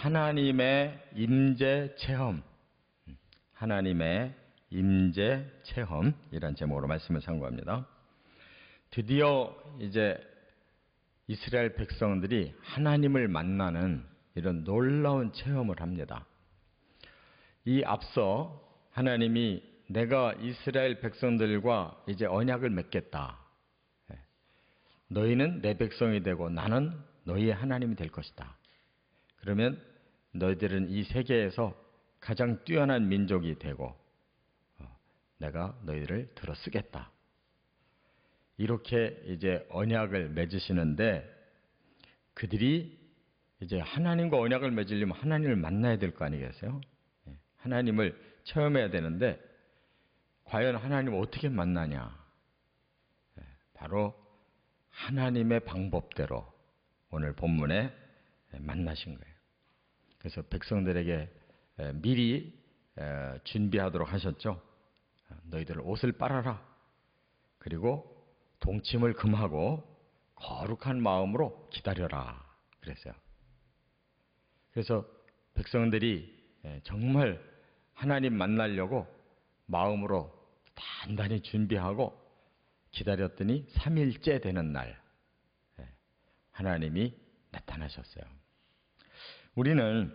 하나님의 임재 체험, 하나님의 임재 체험이란 제목으로 말씀을 상고합니다. 드디어 이제 이스라엘 백성들이 하나님을 만나는 이런 놀라운 체험을 합니다. 이 앞서 하나님이 내가 이스라엘 백성들과 이제 언약을 맺겠다. 너희는 내 백성이 되고 나는 너희의 하나님이 될 것이다. 그러면 너희들은 이 세계에서 가장 뛰어난 민족이 되고 내가 너희를 들어 쓰겠다. 이렇게 이제 언약을 맺으시는데 그들이 이제 하나님과 언약을 맺으려면 하나님을 만나야 될 거 아니겠어요? 하나님을 체험해야 되는데 과연 하나님을 어떻게 만나냐? 바로 하나님의 방법대로 오늘 본문에 만나신 거예요. 그래서 백성들에게 미리 준비하도록 하셨죠. 너희들 옷을 빨아라. 그리고 동침을 금하고 거룩한 마음으로 기다려라. 그랬어요. 그래서 백성들이 정말 하나님 만나려고 마음으로 단단히 준비하고 기다렸더니 3일째 되는 날 하나님이 나타나셨어요. 우리는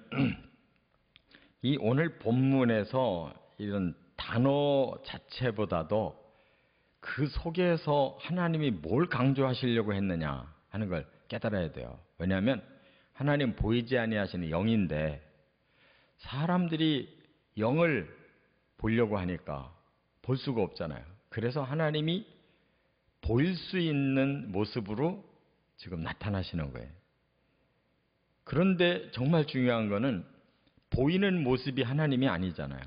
이 오늘 본문에서 이런 단어 자체보다도 그 속에서 하나님이 뭘 강조하시려고 했느냐 하는 걸 깨달아야 돼요. 왜냐하면 하나님 보이지 아니하시는 영인데 사람들이 영을 보려고 하니까 볼 수가 없잖아요. 그래서 하나님이 보일 수 있는 모습으로 지금 나타나시는 거예요. 그런데 정말 중요한 거는 보이는 모습이 하나님이 아니잖아요.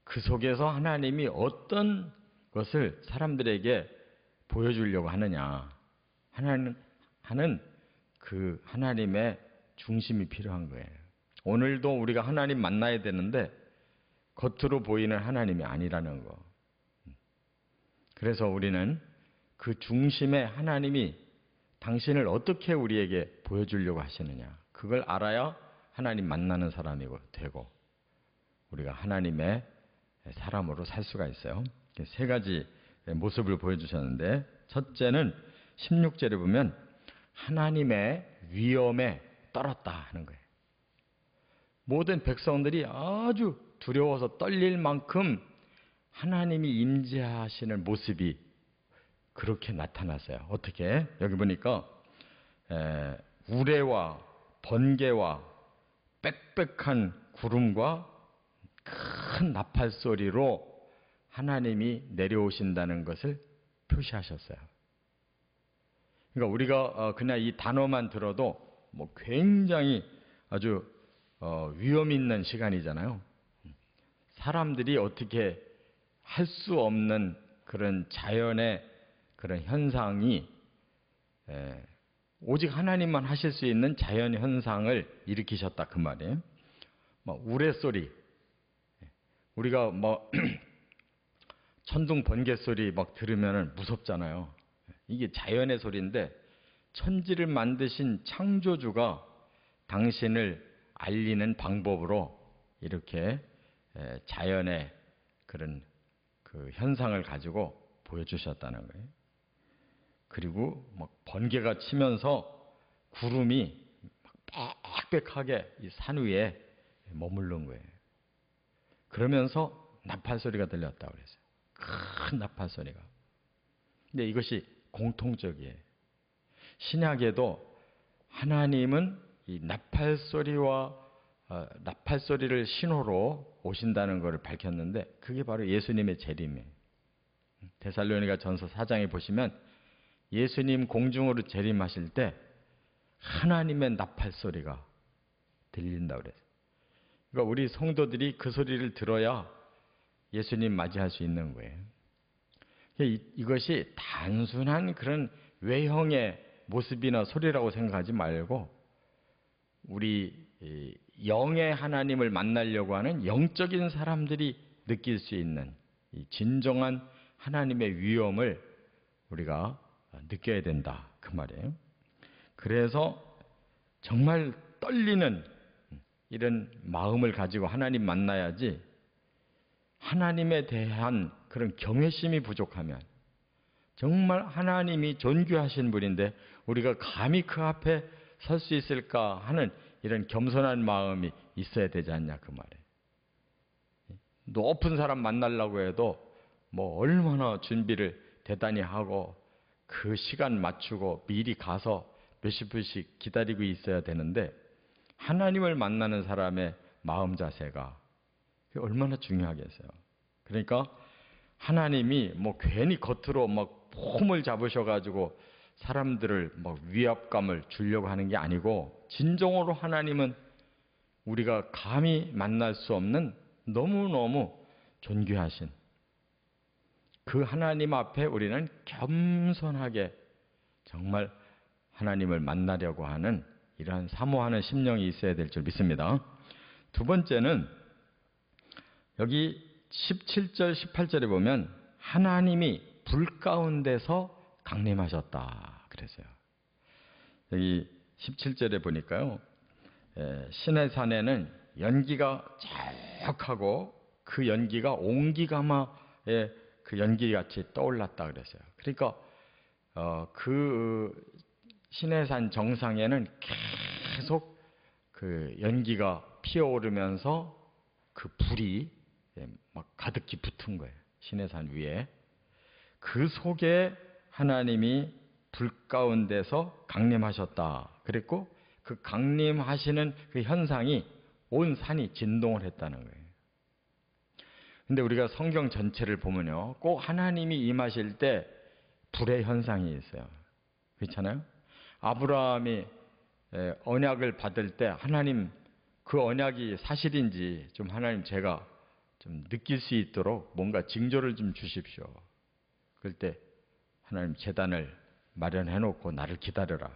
그 속에서 하나님이 어떤 것을 사람들에게 보여주려고 하느냐 하는 그 하나님의 중심이 필요한 거예요. 오늘도 우리가 하나님 만나야 되는데 겉으로 보이는 하나님이 아니라는 거. 그래서 우리는 그 중심에 하나님이 당신을 어떻게 우리에게 보여주려고 하시느냐. 그걸 알아야 하나님 만나는 사람이 되고 우리가 하나님의 사람으로 살 수가 있어요. 세 가지 모습을 보여주셨는데 첫째는 16절에 보면 하나님의 위엄에 떨었다 하는 거예요. 모든 백성들이 아주 두려워서 떨릴 만큼 하나님이 임재하시는 모습이 그렇게 나타났어요. 어떻게? 여기 보니까 우레와 번개와 빽빽한 구름과 큰 나팔 소리로 하나님이 내려오신다는 것을 표시하셨어요. 그러니까 우리가 그냥 이 단어만 들어도 뭐 굉장히 아주 위험 있는 시간이잖아요. 사람들이 어떻게 할 수 없는 그런 자연의 그런 현상이 오직 하나님만 하실 수 있는 자연 현상을 일으키셨다 그 말이에요. 우레소리 우리가 천둥 번개 소리 막 들으면 무섭잖아요. 이게 자연의 소리인데 천지를 만드신 창조주가 당신을 알리는 방법으로 이렇게 자연의 그런 그 현상을 가지고 보여주셨다는 거예요. 그리고 막 번개가 치면서 구름이 막 빽빽하게 이 산 위에 머무른 거예요. 그러면서 나팔 소리가 들렸다고 그랬어요. 큰 나팔 소리가. 근데 이것이 공통적이에요. 신약에도 하나님은 이 나팔 소리와 나팔 소리를 신호로 오신다는 것을 밝혔는데 그게 바로 예수님의 재림이에요. 데살로니가 전서 4장에 보시면 예수님 공중으로 재림하실 때 하나님의 나팔 소리가 들린다고 그랬어요. 그러니까 우리 성도들이 그 소리를 들어야 예수님 맞이할 수 있는 거예요. 이것이 단순한 그런 외형의 모습이나 소리라고 생각하지 말고 우리 영의 하나님을 만나려고 하는 영적인 사람들이 느낄 수 있는 이 진정한 하나님의 위엄을 우리가 느껴야 된다 그 말이에요. 그래서 정말 떨리는 이런 마음을 가지고 하나님 만나야지, 하나님에 대한 그런 경외심이 부족하면, 정말 하나님이 존귀하신 분인데 우리가 감히 그 앞에 설 수 있을까 하는 이런 겸손한 마음이 있어야 되지 않냐 그 말이에요. 높은 사람 만나려고 해도 뭐 얼마나 준비를 대단히 하고 그 시간 맞추고 미리 가서 몇십 분씩 기다리고 있어야 되는데, 하나님을 만나는 사람의 마음 자세가 얼마나 중요하겠어요. 그러니까 하나님이 뭐 괜히 겉으로 막 폼을 잡으셔가지고 사람들을 막 위압감을 주려고 하는 게 아니고, 진정으로 하나님은 우리가 감히 만날 수 없는 너무너무 존귀하신 그 하나님 앞에 우리는 겸손하게 정말 하나님을 만나려고 하는 이러한 사모하는 심령이 있어야 될 줄 믿습니다. 두 번째는 여기 17절 18절에 보면 하나님이 불 가운데서 강림하셨다 그랬어요. 여기 17절에 보니까요, 시내산에는 연기가 자욱하고 그 연기가 옹기가마의 그 연기같이 떠올랐다 그랬어요. 그러니까 그 시내산 정상에는 계속 그 연기가 피어오르면서 그 불이 막 가득히 붙은 거예요. 시내산 위에. 그 속에 하나님이 불 가운데서 강림하셨다 그랬고, 그 강림하시는 그 현상이 온 산이 진동을 했다는 거예요. 근데 우리가 성경 전체를 보면요, 꼭 하나님이 임하실 때 불의 현상이 있어요. 그렇잖아요? 아브라함이 언약을 받을 때 하나님 그 언약이 사실인지 좀 하나님 제가 좀 느낄 수 있도록 뭔가 징조를 좀 주십시오. 그럴 때 하나님 제단을 마련해 놓고 나를 기다려라.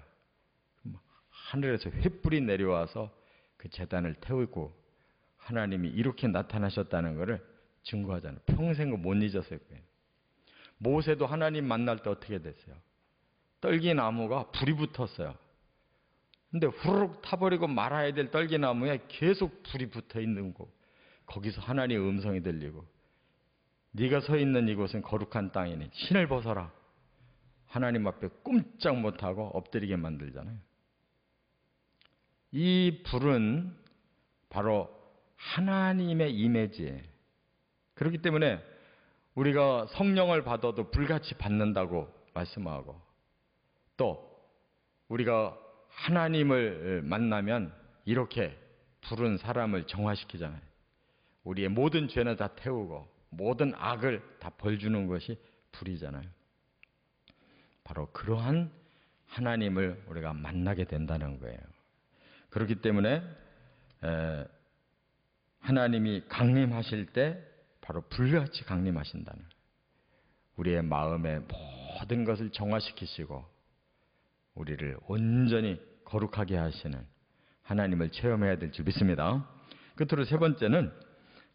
하늘에서 횃불이 내려와서 그 제단을 태우고 하나님이 이렇게 나타나셨다는 것을 증거하잖아요. 평생 못 잊었을 거예요. 모세도 하나님 만날 때 어떻게 됐어요? 떨기나무가 불이 붙었어요. 근데 후루룩 타버리고 말아야 될 떨기나무에 계속 불이 붙어 있는 거. 거기서 하나님의 음성이 들리고, 네가 서 있는 이곳은 거룩한 땅이니 신을 벗어라. 하나님 앞에 꼼짝 못하고 엎드리게 만들잖아요. 이 불은 바로 하나님의 이미지예요. 그렇기 때문에 우리가 성령을 받아도 불같이 받는다고 말씀하고, 또 우리가 하나님을 만나면 이렇게 불은 사람을 정화시키잖아요. 우리의 모든 죄는 다 태우고 모든 악을 다 벌주는 것이 불이잖아요. 바로 그러한 하나님을 우리가 만나게 된다는 거예요. 그렇기 때문에 하나님이 강림하실 때 바로 불같이 강림하신다는 거예요. 우리의 마음의 모든 것을 정화시키시고 우리를 온전히 거룩하게 하시는 하나님을 체험해야 될 줄 믿습니다. 끝으로 세 번째는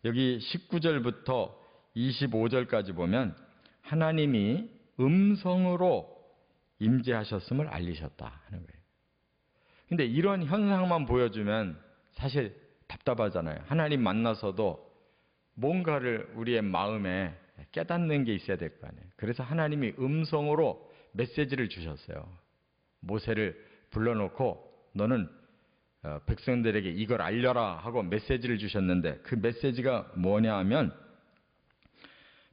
여기 19절부터 25절까지 보면 하나님이 음성으로 임재하셨음을 알리셨다 하는 거예요. 근데 이런 현상만 보여주면 사실 답답하잖아요. 하나님 만나서도 뭔가를 우리의 마음에 깨닫는 게 있어야 될 거 아니에요. 그래서 하나님이 음성으로 메시지를 주셨어요. 모세를 불러놓고 너는 백성들에게 이걸 알려라 하고 메시지를 주셨는데, 그 메시지가 뭐냐 하면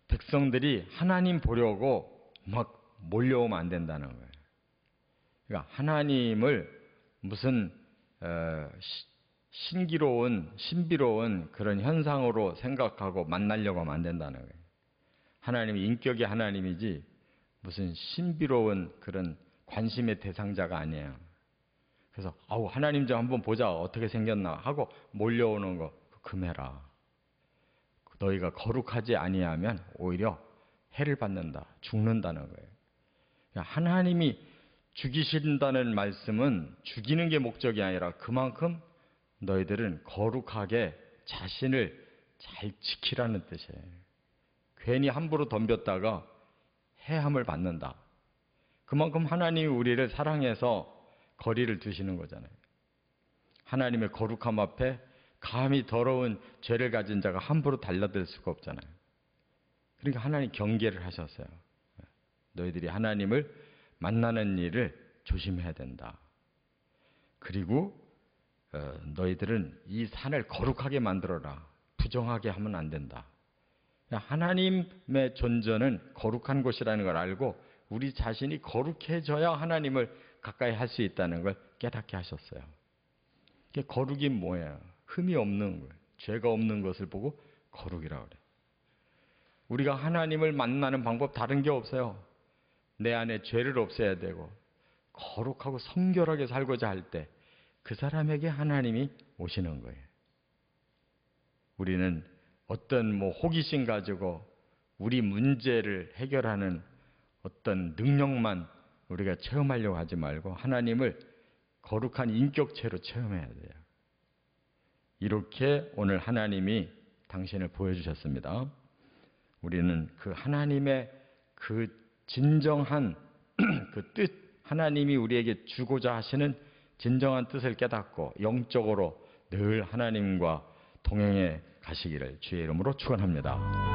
백성들이 하나님 보려고 막 몰려오면 안 된다는 거예요. 그러니까 하나님을 무슨 신비로운 그런 현상으로 생각하고 만나려고 하면 안 된다는 거예요. 하나님이 인격의 하나님이지 무슨 신비로운 그런 관심의 대상자가 아니에요. 그래서 하나님 좀 한번 보자 어떻게 생겼나 하고 몰려오는 거 금해라. 너희가 거룩하지 아니하면 오히려 해를 받는다, 죽는다는 거예요. 하나님이 죽이신다는 말씀은 죽이는 게 목적이 아니라 그만큼 너희들은 거룩하게 자신을 잘 지키라는 뜻이에요. 괜히 함부로 덤볐다가 해함을 받는다. 그만큼 하나님이 우리를 사랑해서 거리를 두시는 거잖아요. 하나님의 거룩함 앞에 감히 더러운 죄를 가진 자가 함부로 달려들 수가 없잖아요. 그러니까 하나님 경계를 하셨어요. 너희들이 하나님을 만나는 일을 조심해야 된다. 그리고 너희들은 이 산을 거룩하게 만들어라. 부정하게 하면 안 된다. 하나님의 존재는 거룩한 곳이라는 걸 알고 우리 자신이 거룩해져야 하나님을 가까이 할 수 있다는 걸 깨닫게 하셨어요. 거룩이 뭐예요? 흠이 없는 거예요. 죄가 없는 것을 보고 거룩이라고 그래요. 우리가 하나님을 만나는 방법 다른 게 없어요. 내 안에 죄를 없애야 되고 거룩하고 성결하게 살고자 할 때 그 사람에게 하나님이 오시는 거예요. 우리는 어떤 호기심 가지고 우리 문제를 해결하는 어떤 능력만 우리가 체험하려고 하지 말고 하나님을 거룩한 인격체로 체험해야 돼요. 이렇게 오늘 하나님이 당신을 보여주셨습니다. 우리는 그 하나님의 그 진정한 그 뜻, 하나님이 우리에게 주고자 하시는 진정한 뜻을 깨닫고 영적으로 늘 하나님과 동행해 가시기를 주의 이름으로 축원합니다.